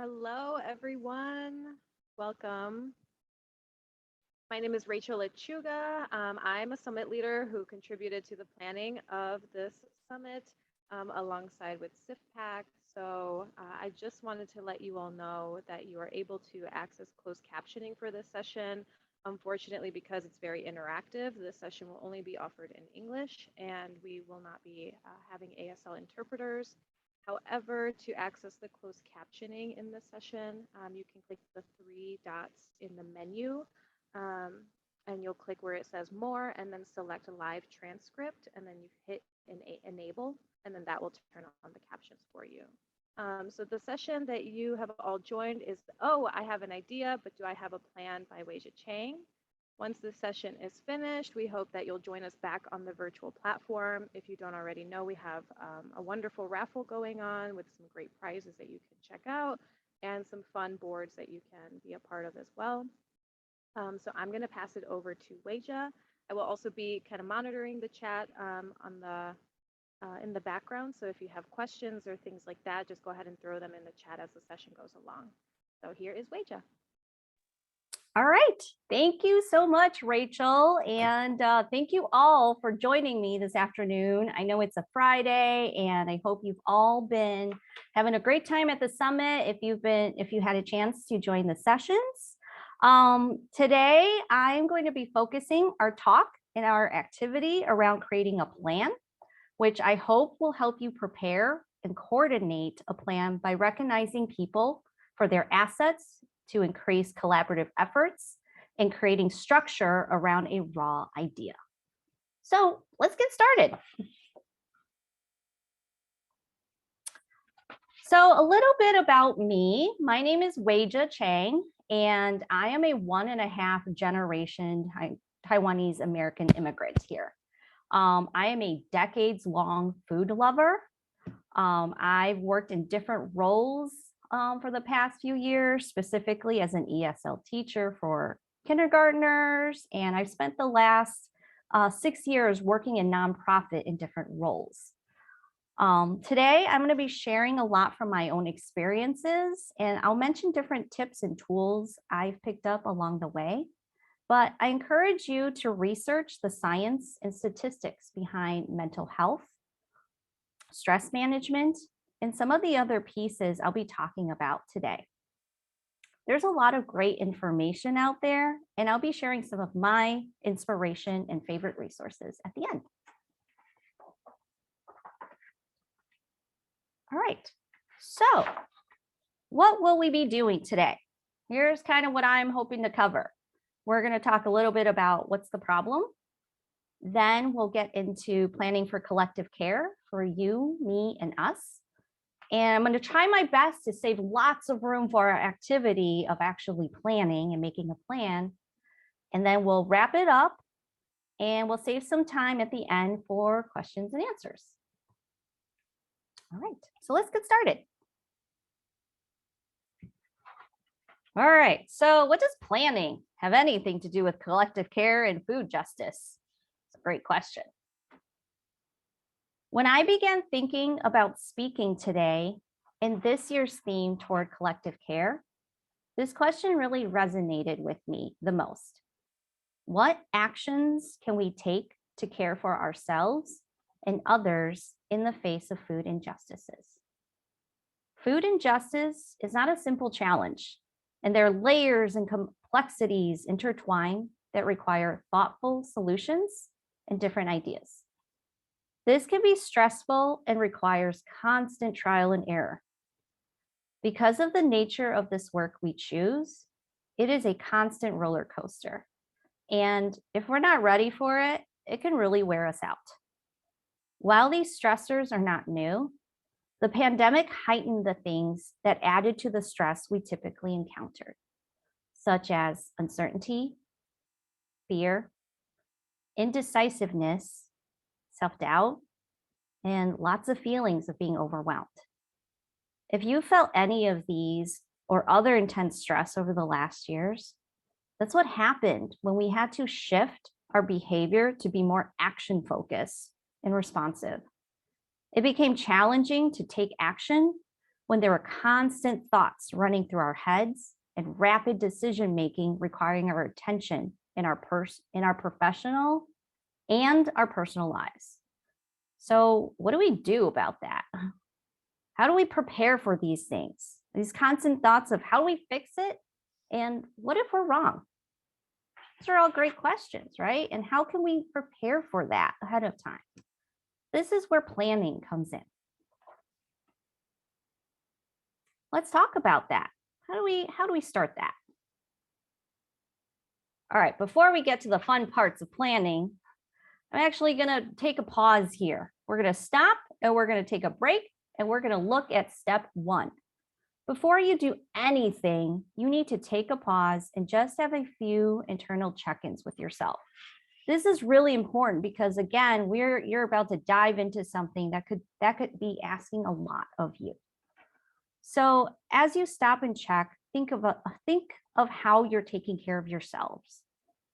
Hello, everyone. Welcome. My name is Rachel Lechuga. I'm a summit leader who contributed to the planning of this summit alongside with SIFPAC. I just wanted to let you all know that you are able to access closed captioning for this session. Unfortunately, because it's very interactive, this session will only be offered in English and we will not be having ASL interpreters. However, to access the closed captioning in this session, you can click the three dots in the menu um, and you'll click where it says more and then select a live transcript and then you hit enable and then that will turn on the captions for you. So the session that you have all joined is, oh, I have an idea, but do I have a plan by Weijia Chang. Once this session is finished, we hope that you'll join us back on the virtual platform. If you don't already know, we have a wonderful raffle going on with some great prizes that you can check out and some fun boards that you can be a part of as well. So I'm going to pass it over to Weijia. I will also be kind of monitoring the chat on the in the background. So if you have questions or things like that, just go ahead and throw them in the chat as the session goes along. So here is Weijia. All right. Thank you so much, Rachel. And thank you all for joining me this afternoon. I know it's a Friday and I hope you've all been having a great time at the summit. If you had a chance to join the sessions. Today, I'm going to be focusing our talk and our activity around creating a plan, which I hope will help you prepare and coordinate a plan by recognizing people for their assets to increase collaborative efforts and creating structure around a raw idea. So let's get started. So a little bit about me. My name is Weijia Chang, and I am a 1.5 generation Taiwanese American immigrant here. I am a decades-long food lover. I've worked in different roles for the past few years, specifically as an ESL teacher for kindergartners, and I've spent the last 6 years working in nonprofit in different roles. Today, I'm going to be sharing a lot from my own experiences, and I'll mention different tips and tools I've picked up along the way. But I encourage you to research the science and statistics behind mental health, stress management, and some of the other pieces I'll be talking about today. There's a lot of great information out there, and I'll be sharing some of my inspiration and favorite resources at the end. All right, so what will we be doing today? Here's kind of what I'm hoping to cover. We're going to talk a little bit about what's the problem. Then we'll get into planning for collective care for you, me, and us. And I'm going to try my best to save lots of room for our activity of actually planning and making a plan. And then we'll wrap it up and we'll save some time at the end for questions and answers. All right, so let's get started. All right, so what does planning have anything to do with collective care and food justice? It's a great question. When I began thinking about speaking today in this year's theme toward collective care, this question really resonated with me the most. What actions can we take to care for ourselves and others in the face of food injustices? Food injustice is not a simple challenge, and there are layers and complexities intertwined that require thoughtful solutions and different ideas. This can be stressful and requires constant trial and error. Because of the nature of this work we choose, it is a constant roller coaster. And if we're not ready for it, it can really wear us out. While these stressors are not new, the pandemic heightened the things that added to the stress we typically encountered, such as uncertainty, fear, indecisiveness, self-doubt, and lots of feelings of being overwhelmed. If you felt any of these or other intense stress over the last years, that's what happened when we had to shift our behavior to be more action-focused and responsive. It became challenging to take action when there are constant thoughts running through our heads and rapid decision-making requiring our attention in our professional and our personal lives. So what do we do about that? How do we prepare for these things? These constant thoughts of how do we fix it? And what if we're wrong? These are all great questions, right? And how can we prepare for that ahead of time? This is where planning comes in. Let's talk about that. How do we start that? All right, before we get to the fun parts of planning, I'm actually going to take a pause here. We're going to stop and we're going to take a break and we're going to look at step 1. Before you do anything, you need to take a pause and just have a few internal check-ins with yourself. This is really important because again, you're about to dive into something that could be asking a lot of you. So as you stop and check, think of how you're taking care of yourselves.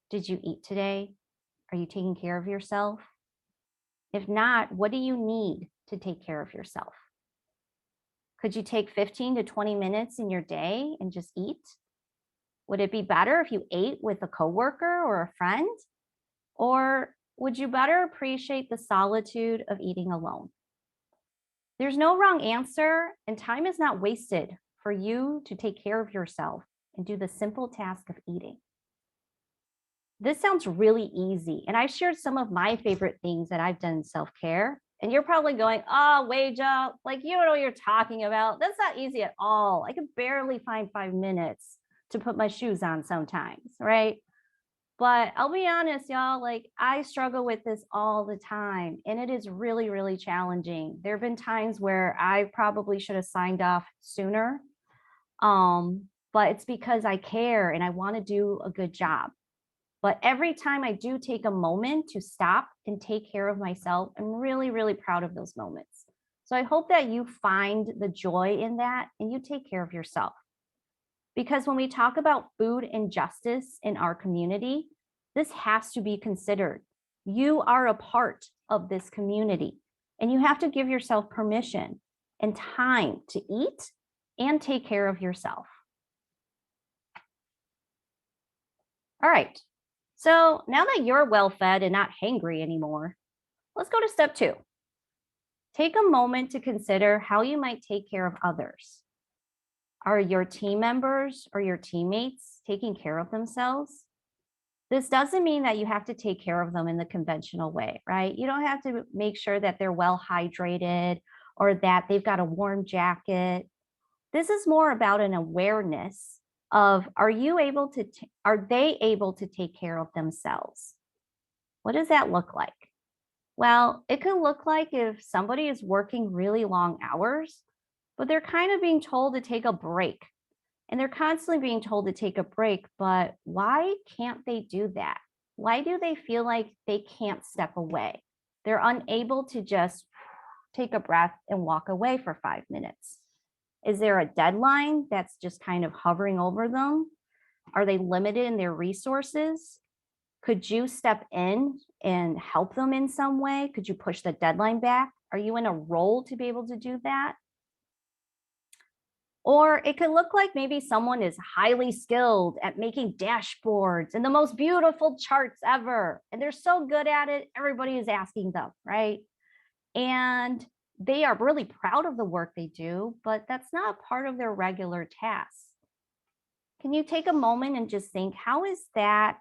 Did you eat today? Are you taking care of yourself? If not, what do you need to take care of yourself? Could you take 15 to 20 minutes in your day and just eat? Would it be better if you ate with a coworker or a friend? Or would you better appreciate the solitude of eating alone? There's no wrong answer, and time is not wasted for you to take care of yourself and do the simple task of eating. This sounds really easy, and I shared some of my favorite things that I've done in self-care, and you're probably going, oh, Weija, like you don't know what you're talking about. That's not easy at all. I can barely find 5 minutes to put my shoes on sometimes, right? But I'll be honest, y'all, like I struggle with this all the time, and it is really, really challenging. There have been times where I probably should have signed off sooner, but it's because I care and I want to do a good job. But every time I do take a moment to stop and take care of myself, I'm really, really proud of those moments. So I hope that you find the joy in that and you take care of yourself. Because when we talk about food injustice in our community, this has to be considered. You are a part of this community, and you have to give yourself permission and time to eat and take care of yourself. All right, so now that you're well fed and not hangry anymore, let's go to step 2. Take a moment to consider how you might take care of others. Are your team members or your teammates taking care of themselves? This doesn't mean that you have to take care of them in the conventional way, right? You don't have to make sure that they're well hydrated or that they've got a warm jacket. This is more about an awareness of, are they able to take care of themselves? What does that look like? Well, it could look like if somebody is working really long hours, but they're kind of being told to take a break. And they're constantly being told to take a break, but why can't they do that? Why do they feel like they can't step away? They're unable to just take a breath and walk away for 5 minutes. Is there a deadline that's just kind of hovering over them? Are they limited in their resources? Could you step in and help them in some way? Could you push the deadline back? Are you in a role to be able to do that? Or it could look like maybe someone is highly skilled at making dashboards and the most beautiful charts ever. And they're so good at it, everybody is asking them, right? And they are really proud of the work they do, but that's not part of their regular tasks. Can you take a moment and just think, how is that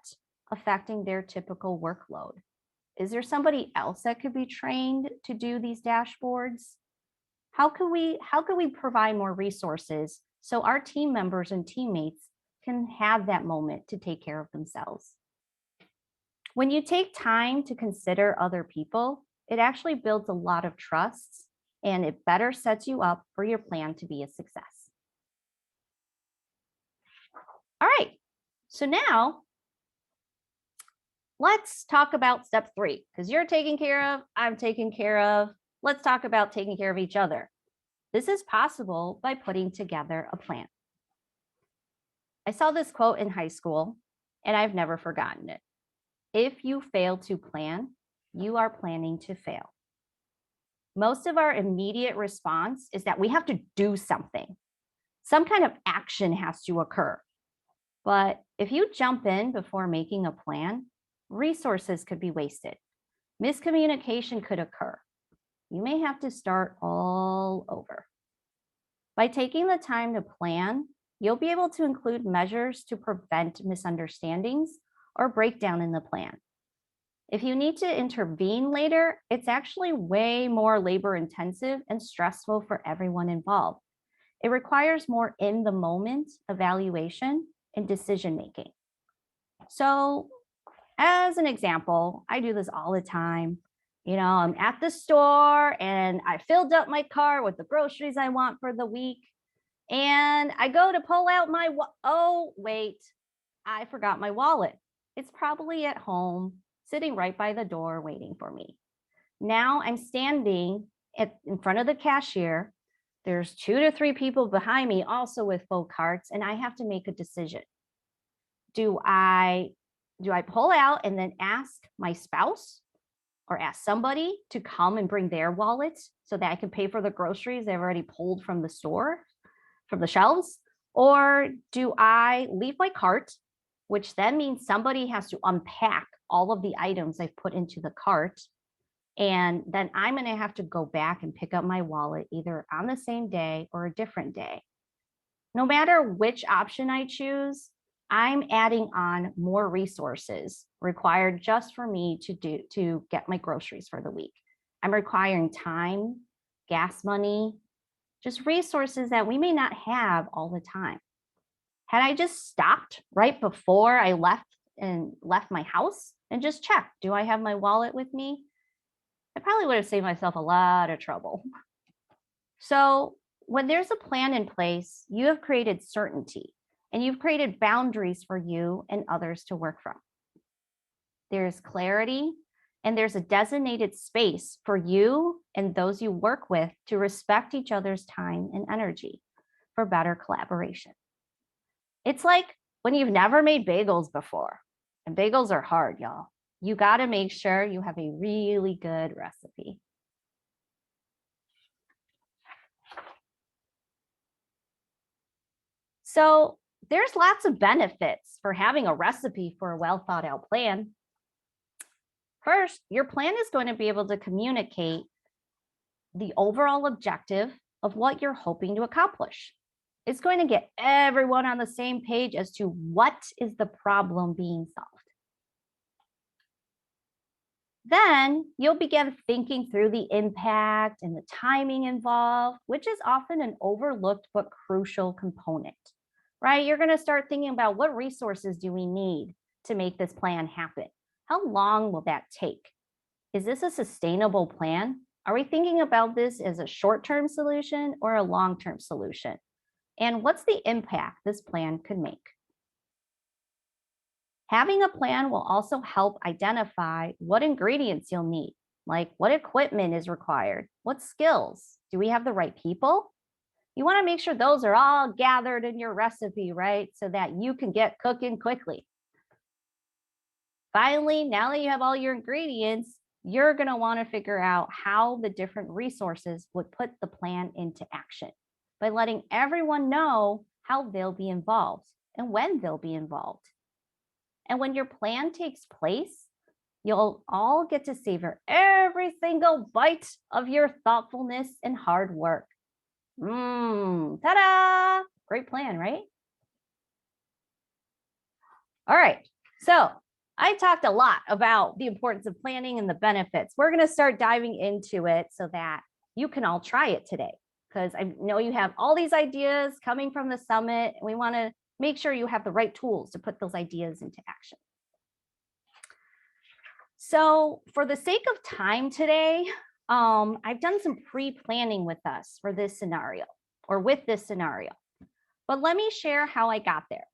affecting their typical workload? Is there somebody else that could be trained to do these dashboards? How could we provide more resources so our team members and teammates can have that moment to take care of themselves? When you take time to consider other people, it actually builds a lot of trust and it better sets you up for your plan to be a success. All right, so now let's talk about step 3, because you're taken care of, I'm taken care of. Let's talk about taking care of each other. This is possible by putting together a plan. I saw this quote in high school, and I've never forgotten it. If you fail to plan, you are planning to fail. most of our immediate response is that we have to do something. Some kind of action has to occur. But if you jump in before making a plan, resources could be wasted. Miscommunication could occur. You may have to start all over. By taking the time to plan, you'll be able to include measures to prevent misunderstandings or breakdown in the plan. If you need to intervene later, it's actually way more labor intensive and stressful for everyone involved. It requires more in the moment evaluation and decision making. So, as an example, I do this all the time. You know, I'm at the store and I filled up my cart with the groceries I want for the week. And I go to pull out my, oh, wait, I forgot my wallet. It's probably at home, sitting right by the door waiting for me. Now I'm standing in front of the cashier. There's 2 to 3 people behind me also with full carts, and I have to make a decision. Do I pull out and then ask my spouse or ask somebody to come and bring their wallets so that I can pay for the groceries they've already pulled from the store, from the shelves? Or do I leave my cart, which then means somebody has to unpack all of the items I've put into the cart, and then I'm going to have to go back and pick up my wallet either on the same day or a different day. No matter which option I choose, I'm adding on more resources required just for me to get my groceries for the week. I'm requiring time, gas money, just resources that we may not have all the time. Had I just stopped right before I left my house and just checked, do I have my wallet with me? I probably would have saved myself a lot of trouble. So when there's a plan in place, you have created certainty and you've created boundaries for you and others to work from. There's clarity and there's a designated space for you and those you work with to respect each other's time and energy for better collaboration. It's like when you've never made bagels before, and bagels are hard, y'all. You got to make sure you have a really good recipe. So there's lots of benefits for having a recipe for a well thought out plan. First, your plan is going to be able to communicate the overall objective of what you're hoping to accomplish. It's going to get everyone on the same page as to what is the problem being solved. Then you'll begin thinking through the impact and the timing involved, which is often an overlooked but crucial component, right? You're going to start thinking about what resources do we need to make this plan happen? How long will that take? Is this a sustainable plan? Are we thinking about this as a short-term solution or a long-term solution? And what's the impact this plan could make? Having a plan will also help identify what ingredients you'll need, like what equipment is required, what skills, do we have the right people? You want to make sure those are all gathered in your recipe, right? So that you can get cooking quickly. Finally, now that you have all your ingredients, you're going to want to figure out how the different resources would put the plan into action by letting everyone know how they'll be involved and when they'll be involved. And when your plan takes place, you'll all get to savor every single bite of your thoughtfulness and hard work. Ta-da! Great plan, right? All right, so I talked a lot about the importance of planning and the benefits. We're going to start diving into it so that you can all try it today, because I know you have all these ideas coming from the summit, and we want to make sure you have the right tools to put those ideas into action. So for the sake of time today, I've done some pre-planning with us for this scenario, or with this scenario. But let me share how I got there.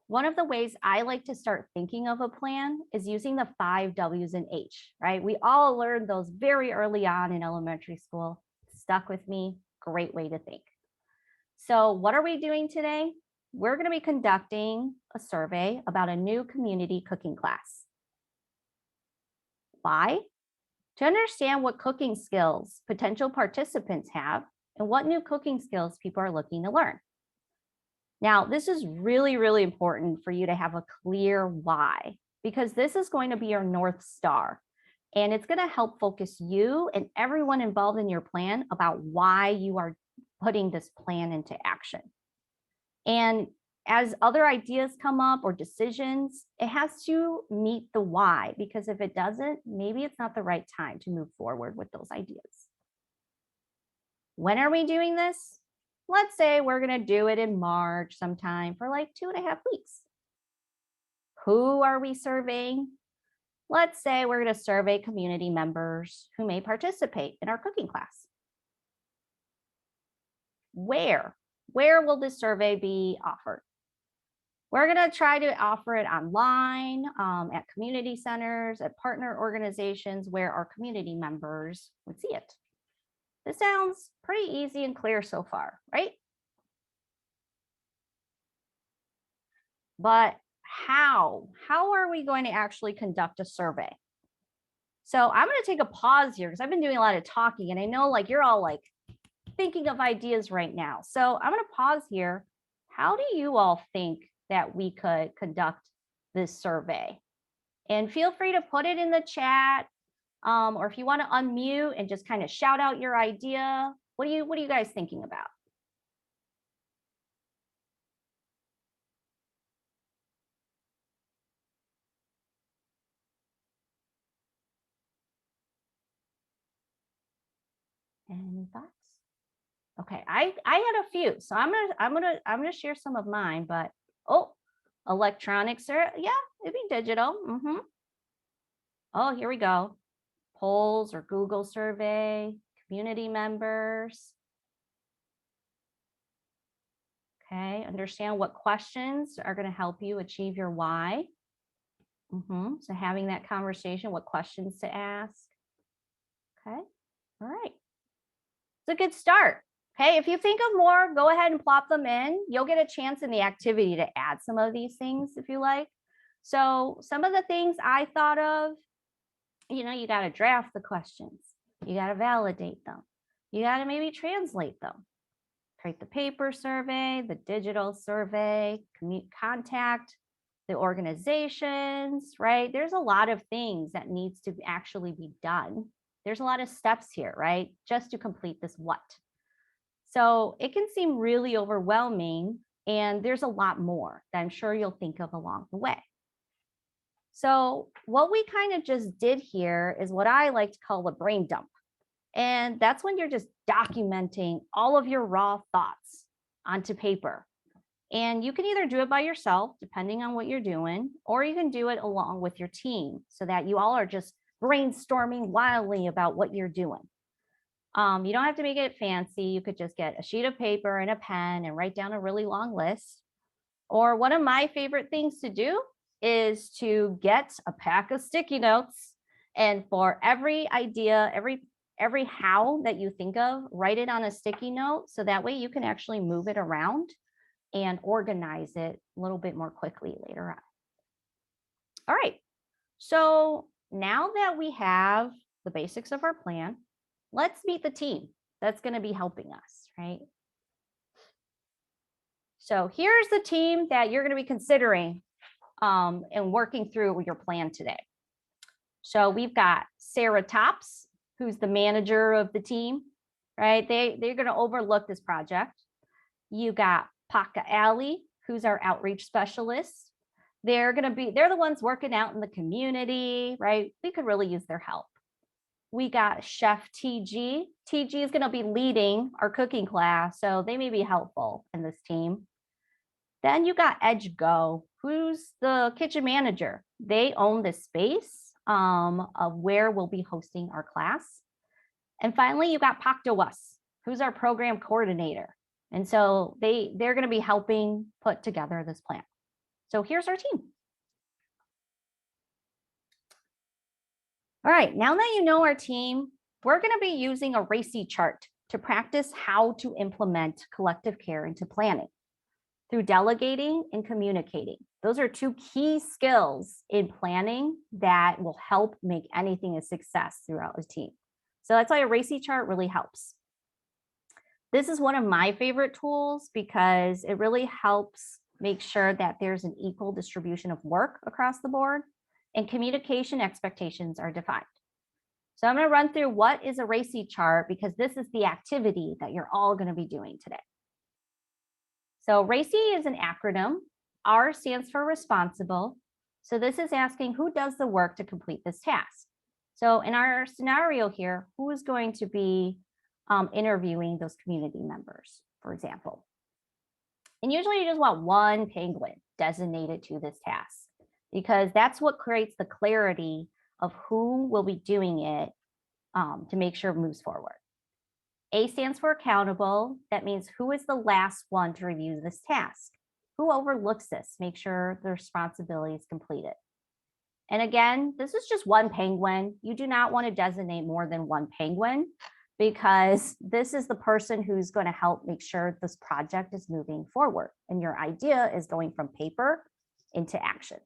One of the ways I like to start thinking of a plan is using the 5 W's and H, right? We all learned those very early on in elementary school. Stuck with me, great way to think. So what are we doing today? We're going to be conducting a survey about a new community cooking class. Why? to understand what cooking skills potential participants have and what new cooking skills people are looking to learn. Now, this is really, really important for you to have a clear why, because this is going to be your North Star. And it's going to help focus you and everyone involved in your plan about why you are putting this plan into action. And as other ideas come up or decisions, it has to meet the why, because if it doesn't, maybe it's not the right time to move forward with those ideas. When are we doing this? Let's say we're going to do it in March sometime for like 2.5 weeks. Who are we surveying? Let's say we're going to survey community members who may participate in our cooking class. Where will this survey be offered? We're going to try to offer it online, at community centers, at partner organizations where our community members would see it. This sounds pretty easy and clear so far, right? But how are we going to actually conduct a survey? So I'm going to take a pause here because I've been doing a lot of talking and I know like you're all like thinking of ideas right now. So I'm going to pause here. How do you all think that we could conduct this survey? And feel free to put it in the chat, or if you want to unmute and just kind of shout out your idea. What are you guys thinking about? Any thoughts? Okay, I had a few, so I'm gonna share some of mine. But electronics are, yeah, it'd be digital. Oh, here we go. Polls or Google survey, community members. Okay, understand what questions are going to help you achieve your why. So having that conversation, what questions to ask. Okay, all right. It's a good start. Okay, if you think of more, go ahead and plop them in. You'll get a chance in the activity to add some of these things if you like. So some of the things I thought of, you got to draft the questions. You got to validate them. You got to maybe translate them. Create the paper survey, the digital survey, contact the organizations, right? There's a lot of things that needs to actually be done. There's a lot of steps here, right? Just to complete this what. So it can seem really overwhelming, and there's a lot more that I'm sure you'll think of along the way. So what we kind of just did here is what I like to call a brain dump. And that's when you're just documenting all of your raw thoughts onto paper. And you can either do it by yourself, depending on what you're doing, or you can do it along with your team so that you all are just brainstorming wildly about what you're doing. You don't have to make it fancy. You could just get a sheet of paper and a pen and write down a really long list. Or one of my favorite things to do is to get a pack of sticky notes. And for every idea, every how that you think of, write it on a sticky note. So that way you can actually move it around and organize it a little bit more quickly later on. All right. So now that we have the basics of our plan, let's meet the team that's going to be helping us, right? So here's the team that you're going to be considering and working through your plan today. So we've got Sarah Tops, who's the manager of the team, right? They're going to overlook this project. You got Paka Alley, who's our outreach specialist. They're the ones working out in the community, right? We could really use their help. We got Chef TG. TG is going to be leading our cooking class, so they may be helpful in this team. Then you got Edge Go, who's the kitchen manager. They own the space of where we'll be hosting our class. And finally, you got Pakta Was, who's our program coordinator. And so they're going to be helping put together this plan. So here's our team. All right, now that you know our team, we're going to be using a Racy chart to practice how to implement collective care into planning. through delegating and communicating. Those are two key skills in planning that will help make anything a success throughout a team. So that's why a Racy chart really helps. This is one of my favorite tools because it really helps make sure that there's an equal distribution of work across the board and communication expectations are defined. So I'm going to run through what is a Racy chart because this is the activity that you're all going to be doing today. So Racy is an acronym. R stands for responsible. So this is asking who does the work to complete this task. So in our scenario here, who is going to be interviewing those community members, for example? And usually you just want one penguin designated to this task because that's what creates the clarity of who will be doing it to make sure it moves forward. A stands for accountable. That means who is the last one to review this task? Who overlooks this? Make sure the responsibility is completed. And again, this is just one penguin. You do not want to designate more than one penguin because this is the person who's going to help make sure this project is moving forward. And your idea is going from paper into action.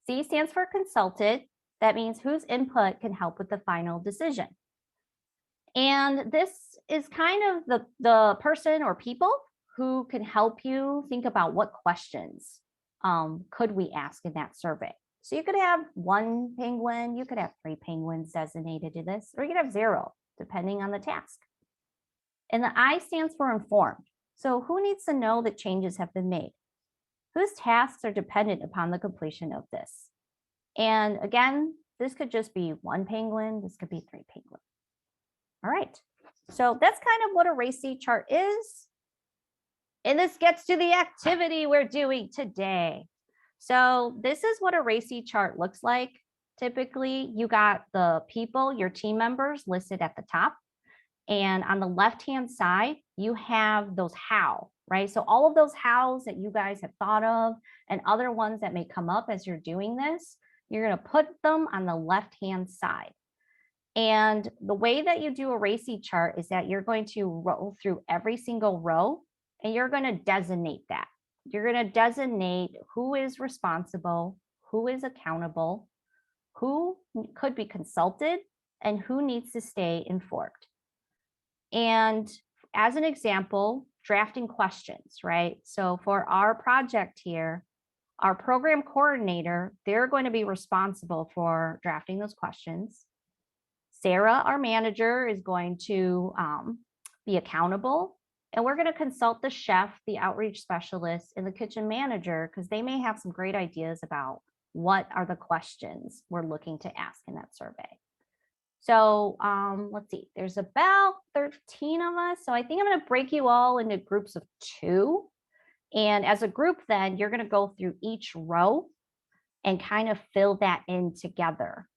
C stands for consulted. That means whose input can help with the final decision. And this is kind of the person or people who can help you think about what questions could we ask in that survey. So you could have one penguin, you could have 3 penguins designated to this, or you could have 0, depending on the task. And the I stands for informed. So who needs to know that changes have been made? Whose tasks are dependent upon the completion of this? And again, this could just be 1 penguin, this could be 3 penguins. All right, so that's kind of what a Racy chart is. And this gets to the activity we're doing today. So this is what a Racy chart looks like. Typically, you got the people, your team members listed at the top. And on the left-hand side, you have those how, right? So all of those hows that you guys have thought of and other ones that may come up as you're doing this, you're going to put them on the left-hand side. And the way that you do a Racy chart is that you're going to roll through every single row and you're going to designate that. You're going to designate who is responsible, who is accountable, who could be consulted, and who needs to stay informed. And as an example, drafting questions, right? So for our project here, our program coordinator, they're going to be responsible for drafting those questions. Sarah, our manager, is going to be accountable. And we're going to consult the chef, the outreach specialist, and the kitchen manager, because they may have some great ideas about what are the questions we're looking to ask in that survey. So let's see, there's about 13 of us. So I think I'm going to break you all into groups of 2. And as a group, then you're going to go through each row and kind of fill that in together.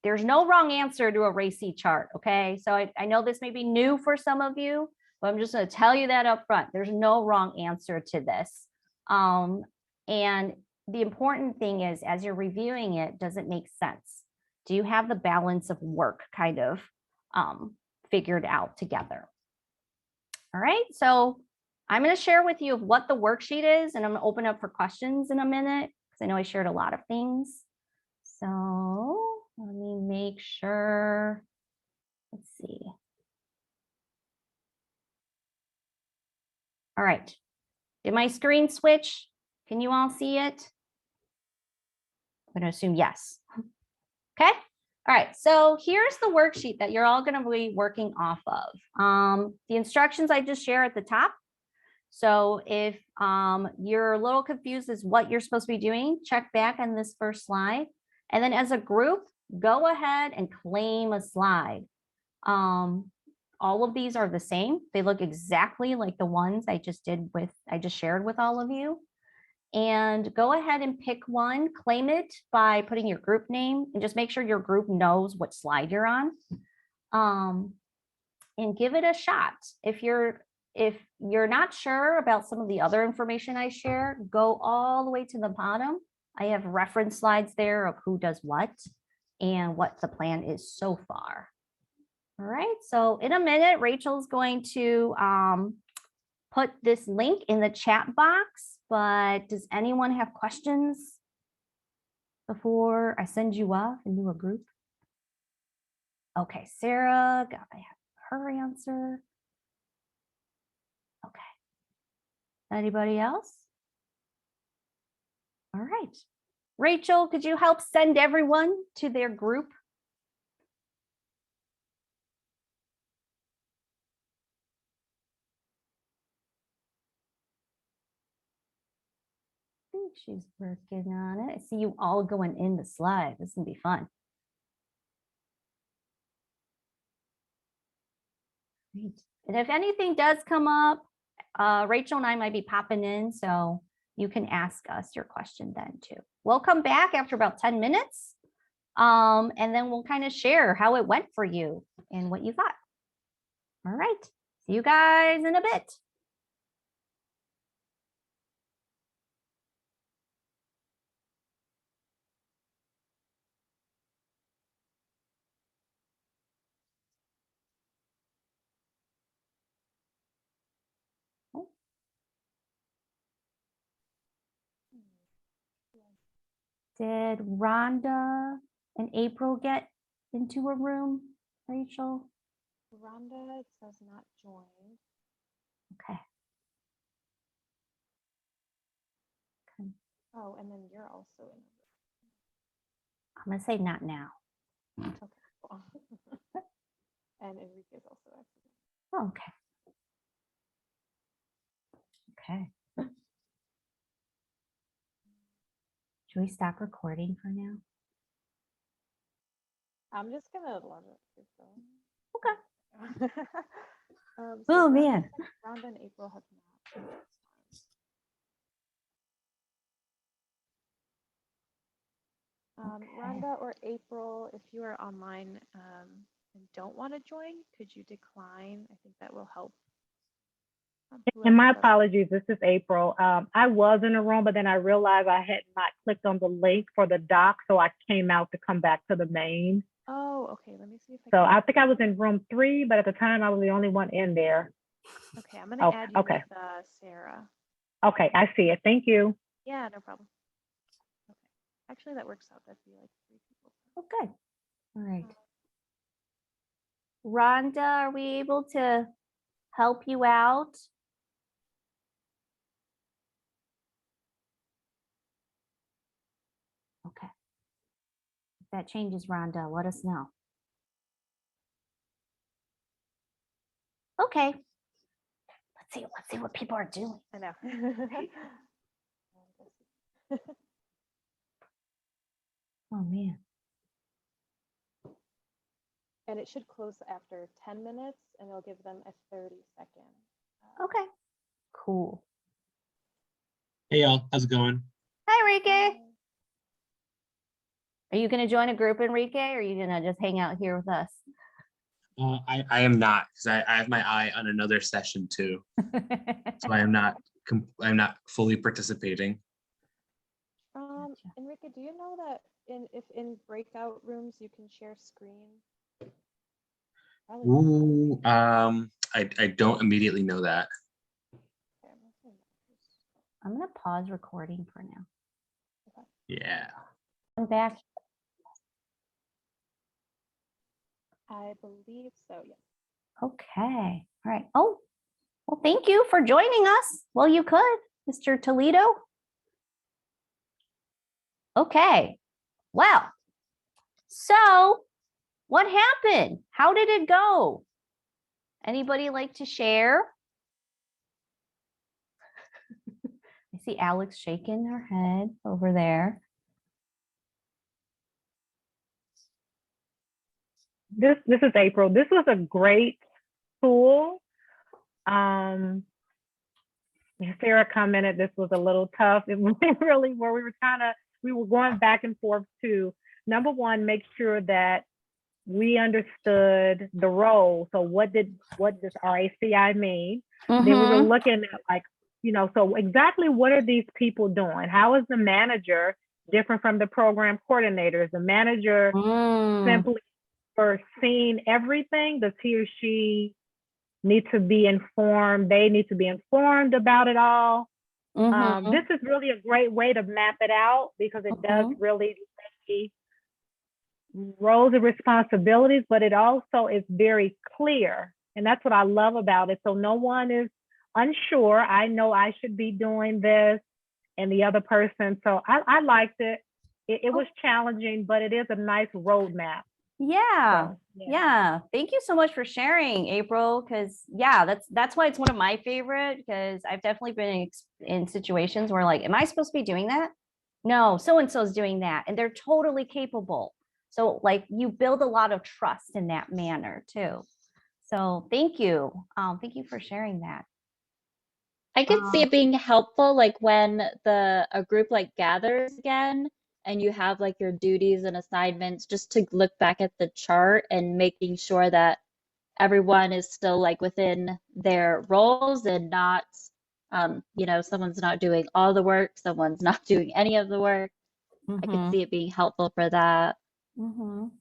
There's no wrong answer to a Racy chart, okay? So I know this may be new for some of you, but I'm just going to tell you that up front. There's no wrong answer to this. And the important thing is, as you're reviewing it, does it make sense? Do you have the balance of work kind of figured out together? All right, so I'm going to share with you what the worksheet is, and I'm going to open up for questions in a minute because I know I shared a lot of things. So let me make sure. Let's see. All right. Did my screen switch? Can you all see it? I'm going to assume yes. Okay. All right. So here's the worksheet that you're all going to be working off of. The instructions I just share at the top. So if you're a little confused as what you're supposed to be doing, check back on this first slide. And then as a group, go ahead and claim a slide. All of these are the same. They look exactly like the ones I just shared with all of you. And go ahead and pick one, claim it by putting your group name, and just make sure your group knows what slide you're on. And give it a shot. If you're not sure about some of the other information I share, go all the way to the bottom. I have reference slides there of who does what and what the plan is so far. All right, so in a minute, Rachel's going to put this link in the chat box, but does anyone have questions before I send you off into a group? Okay, Sarah, got I have her answer. Okay. Anybody else? All right. Rachel, could you help send everyone to their group? I think she's working on it. I see you all going in the slide. This is gonna be fun. Great. And if anything does come up, Rachel and I might be popping in, so you can ask us your question then too. We'll come back after about 10 minutes, and then we'll kind of share how it went for you and what you thought. All right, see you guys in a bit. Did Rhonda and April get into a room, Rachel? Rhonda, it says not joined. Okay. Okay. Oh, and then you're also in. I'm gonna say not now. Okay, cool. And Enrique's also active. Oh, okay. Okay. Should we stop recording for now? I'm just gonna log it. Okay. So Oh, Rhonda man. Rhonda and April have not. Okay. Rhonda or April, if you are online and don't want to join, could you decline? I think that will help. And my Whoever does- apologies, this is April. I was in a room, but then I realized I had not clicked on the link for the doc, so I came out to come back to the main. Oh, okay. Let me see if I So can. I think I was in room 3, but at the time I was the only one in there. Okay, I'm gonna add you okay. with Sarah. Okay, I see it. Thank you. Yeah, no problem. Okay. Actually, that works out. That'd be like 3 people. Okay. All right. Rhonda, are we able to help you out? Okay. If that changes, Rhonda, let us know. Okay. Let's see what people are doing. I know. Oh man. And it should close after 10 minutes, and it'll give them a 30-second. Okay. Cool. Hey y'all, how's it going? Hi, Enrique. Are you going to join a group, Enrique, or are you going to just hang out here with us? I am not, because I have my eye on another session too, so I'm not fully participating. Enrique, do you know that if in breakout rooms you can share screen? Probably not. Ooh, I don't immediately know that. Okay, I'm gonna say I'm going to pause recording for now. Yeah. I'm back. I believe so, yes. Okay. All right. Oh, well, thank you for joining us. Well, you could, Mr. Toledo. Okay. Well, so what happened? How did it go? Anybody like to share? I see Alex shaking her head over there. This is April. This was a great tool. Sarah commented this was a little tough. It was really where we were going back and forth to, number one, make sure that we understood the role. So what does RACI mean? Then we were looking at like, so exactly what are these people doing? How is the manager different from the program coordinators? The manager simply for seeing everything, does he or she need to be informed. They need to be informed about it all. Mhm, This is really a great way to map it out because it does mhm. really lay roles and responsibilities, but it also is very clear. And that's what I love about it. So no one is unsure. I know I should be doing this and the other person. So I liked it. It was challenging, but it is a nice roadmap. Yeah. So, yeah. Yeah. Thank you so much for sharing, April. Because yeah, that's why it's one of my favorite, because I've definitely been in situations where like, am I supposed to be doing that? No, so and so is doing that, and they're totally capable. So like you build a lot of trust in that manner too. So thank you. Thank you for sharing that. I could see it being helpful, like when a group like gathers again and you have like your duties and assignments, just to look back at the chart and making sure that everyone is still like within their roles and not, someone's not doing all the work, someone's not doing any of the work. I could Mhm, see it being helpful for that. mhm.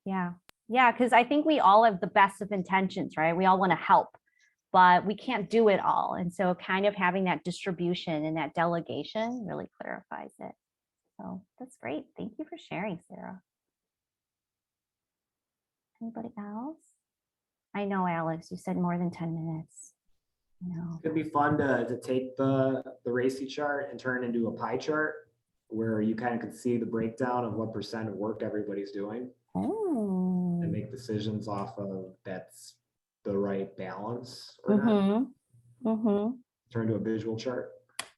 Yeah. Yeah, because I think we all have the best of intentions, right? We all want to help, but we can't do it all. And so kind of having that distribution and that delegation really clarifies it. So that's great. Thank you for sharing, Sarah. Anybody else? I know, Alex, you said more than 10 minutes. No. It'd be fun to take the Racy chart and turn it into a pie chart where you kind of could see the breakdown of what percent of work everybody's doing Oh. and make decisions off of that's the right balance or not. Mm-hmm. Mm-hmm. Turn to a visual chart.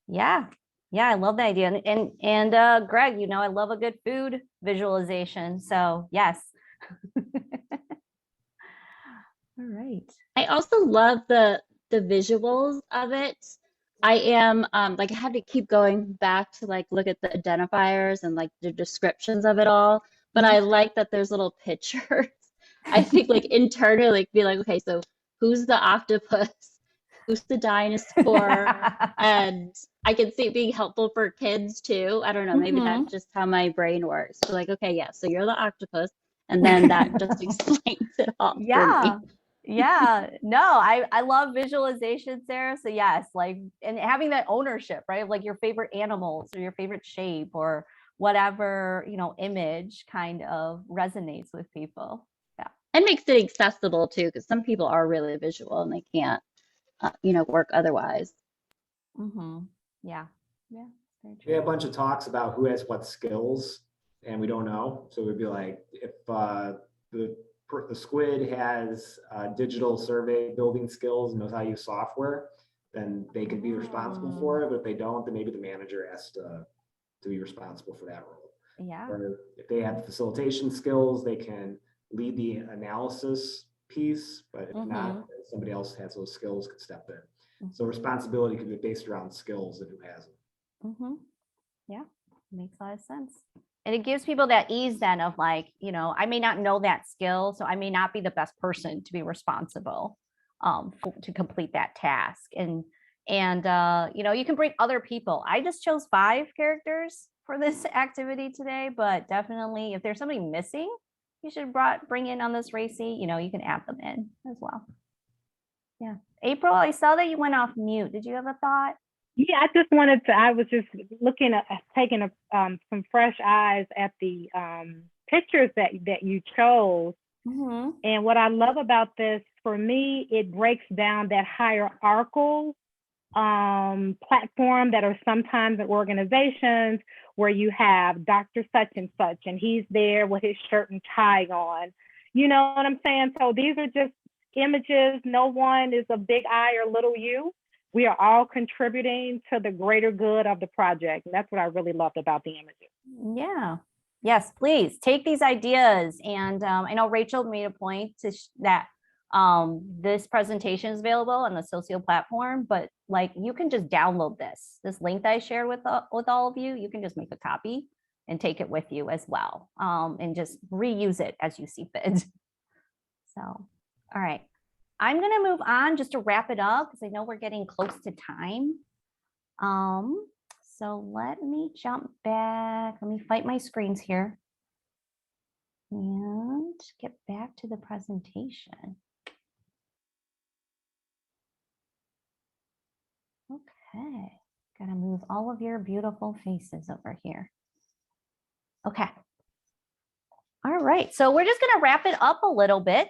Yeah. Yeah, I love the idea. And Greg, I love a good food visualization. So yes. All right. I also love the visuals of it. I am like I had to keep going back to like look at the identifiers and like the descriptions of it all, but I like that there's little pictures. I think like internally like be like, okay, so who's the octopus? Who's the dinosaur? And I can see it being helpful for kids too. I don't know, maybe that's just how my brain works. So like, okay, yeah, so you're the octopus, and then that just explains it all for Yeah. me. Yeah. No, I love visualization, Sarah. So yes, like, and having that ownership, right? Like your favorite animals or your favorite shape or whatever, image kind of resonates with people. Yeah. And makes it accessible too, because some people are really visual and they can't, work otherwise. Mm-hmm. Yeah. Yeah. Very We had a true. bunch of talks about who has what skills and we don't know. So we'd be like, if the squid has digital survey building skills and knows how to use software, then they can be responsible for it. But if they don't, then maybe the manager has to be responsible for that role. Yeah. Or if they have facilitation skills, they can lead the analysis piece, but if not, somebody else has those skills could step in. So responsibility could be based around skills and who has them. Mm-hmm. Yeah, makes a lot of sense. And it gives people that ease then of like, I may not know that skill, so I may not be the best person to be responsible to complete that task. And you can bring other people. I just chose 5 characters for this activity today, but definitely if there's somebody missing, you should bring in on this Racy, you can add them in as well. Yeah. April, I saw that you went off mute. Did you have a thought? Yeah, I was just looking at taking some fresh eyes at the pictures that you chose. Mm-hmm. And what I love about this, for me, it breaks down that hierarchical platform that are sometimes in organizations where you have Dr. Such and such, and he's there with his shirt and tie on. You know what I'm saying? So these are just images. No one is a big I or little you. We are all contributing to the greater good of the project. And that's what I really loved about the images. Yeah. Yes, please take these ideas. And I know Rachel made a point that this presentation is available on the Socio platform, but like you can just download this link that I shared with all of you. You can just make a copy and take it with you as well, and just reuse it as you see fit. So, all right. I'm going to move on just to wrap it up because I know we're getting close to time. So let me jump back. Let me fight my screens here and get back to the presentation. Okay, gotta move all of your beautiful faces over here. Okay. All right, so we're just gonna wrap it up a little bit.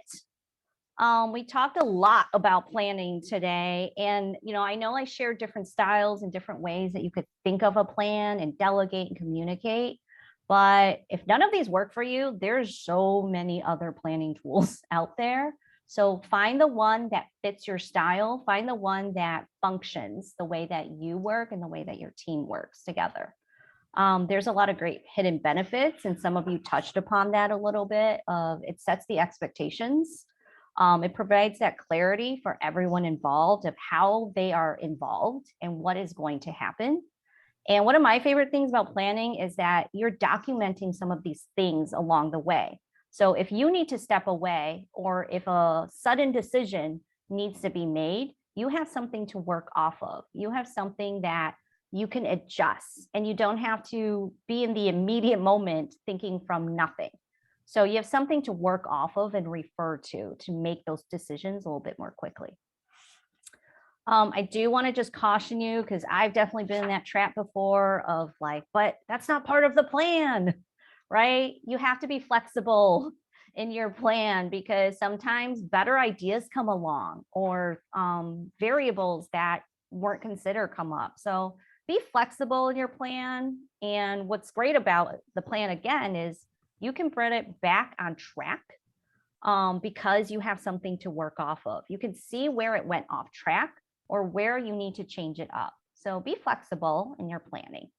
We talked a lot about planning today, and I know I shared different styles and different ways that you could think of a plan and delegate and communicate. But if none of these work for you, there's so many other planning tools out there. So find the one that fits your style, find the one that functions the way that you work and the way that your team works together. There's a lot of great hidden benefits, and some of you touched upon that a little bit. It sets the expectations. It provides that clarity for everyone involved of how they are involved and what is going to happen. And one of my favorite things about planning is that you're documenting some of these things along the way. So if you need to step away, or if a sudden decision needs to be made, you have something to work off of. You have something that you can adjust, and you don't have to be in the immediate moment thinking from nothing. So you have something to work off of and refer to make those decisions a little bit more quickly. I do want to just caution you, because I've definitely been in that trap before of like, but that's not part of the plan, right? You have to be flexible in your plan, because sometimes better ideas come along, or variables that weren't considered come up. So be flexible in your plan. And what's great about the plan, again, is you can put it back on track because you have something to work off of. You can see where it went off track or where you need to change it up. So be flexible in your planning.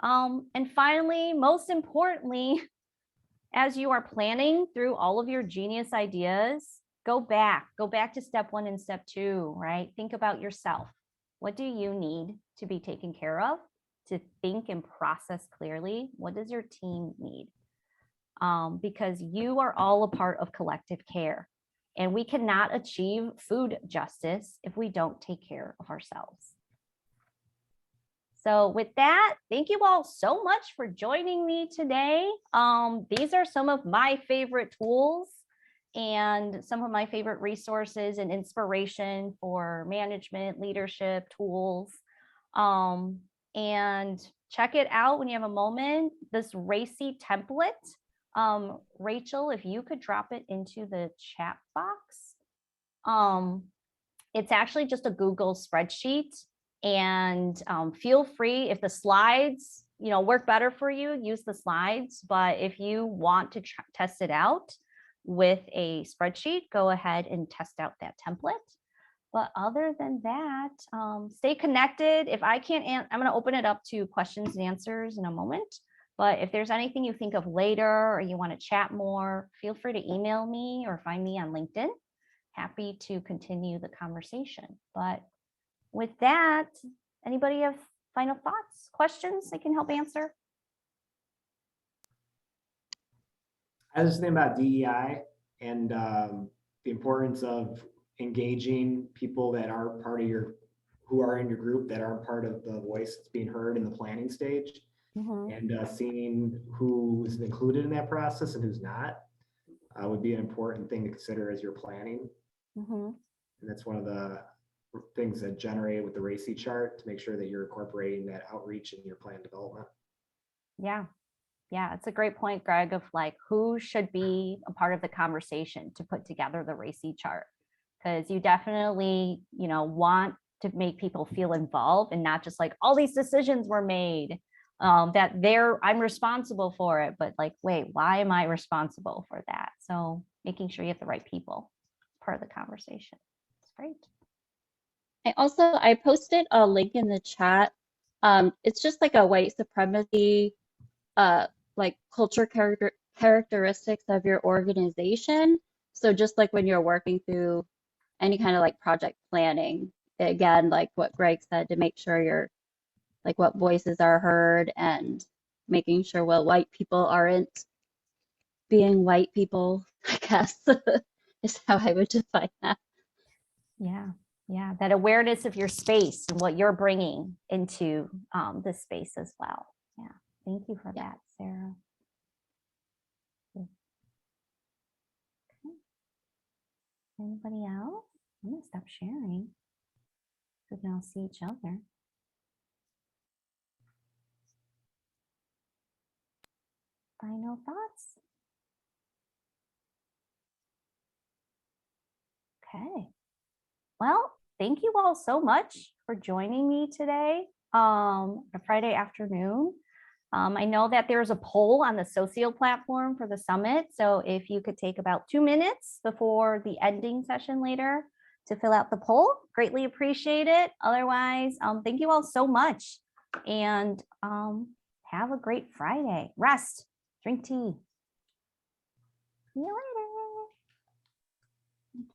And finally, most importantly, as you are planning through all of your genius ideas, go back to step 1 and step 2, right? Think about yourself. What do you need to be taken care of, to think and process clearly? What does your team need? Because you are all a part of collective care, and we cannot achieve food justice if we don't take care of ourselves. So with that, thank you all so much for joining me today. These are some of my favorite tools and some of my favorite resources and inspiration for management, leadership tools. And check it out when you have a moment. This Racy template, Rachel, if you could drop it into the chat box. It's actually just a Google spreadsheet, and feel free, if the slides work better for you, use the slides. But if you want to test it out with a spreadsheet, go ahead and test out that template. But other than that, stay connected. If I can't, I'm going to open it up to questions and answers in a moment. But if there's anything you think of later, or you want to chat more, feel free to email me or find me on LinkedIn. Happy to continue the conversation. But with that, anybody have final thoughts, questions I can help answer? I was thinking about DEI and the importance of engaging people that are part of who are in your group, that aren't part of the voice that's being heard in the planning stage, and seeing who's included in that process and who's not would be an important thing to consider as you're planning. And that's one of the things that generate with the Racy chart, to make sure that you're incorporating that outreach in your plan development. Yeah, it's a great point, Greg, of like who should be a part of the conversation to put together the Racy chart, because you definitely want to make people feel involved, and not just like all these decisions were made that I'm responsible for it, but like, wait, why am I responsible for that? So making sure you have the right people part of the conversation. It's great. I posted a link in the chat. It's just like a white supremacy, like culture characteristics of your organization. So just like when you're working through any kind of like project planning, again, like what Greg said, to make sure you're like what voices are heard, and making sure, well, white people aren't being white people, I guess, is how I would define that. Yeah, that awareness of your space and what you're bringing into the space as well. Yeah, thank you for that, Sarah. Okay. Anybody else? I'm gonna stop sharing so we can all see each other. Final thoughts? Okay. Well, thank you all so much for joining me today, a Friday afternoon. I know that there's a poll on the Socio platform for the summit. So if you could take about 2 minutes before the ending session later to fill out the poll, greatly appreciate it. Otherwise, thank you all so much, and have a great Friday. Rest, drink tea. See you later.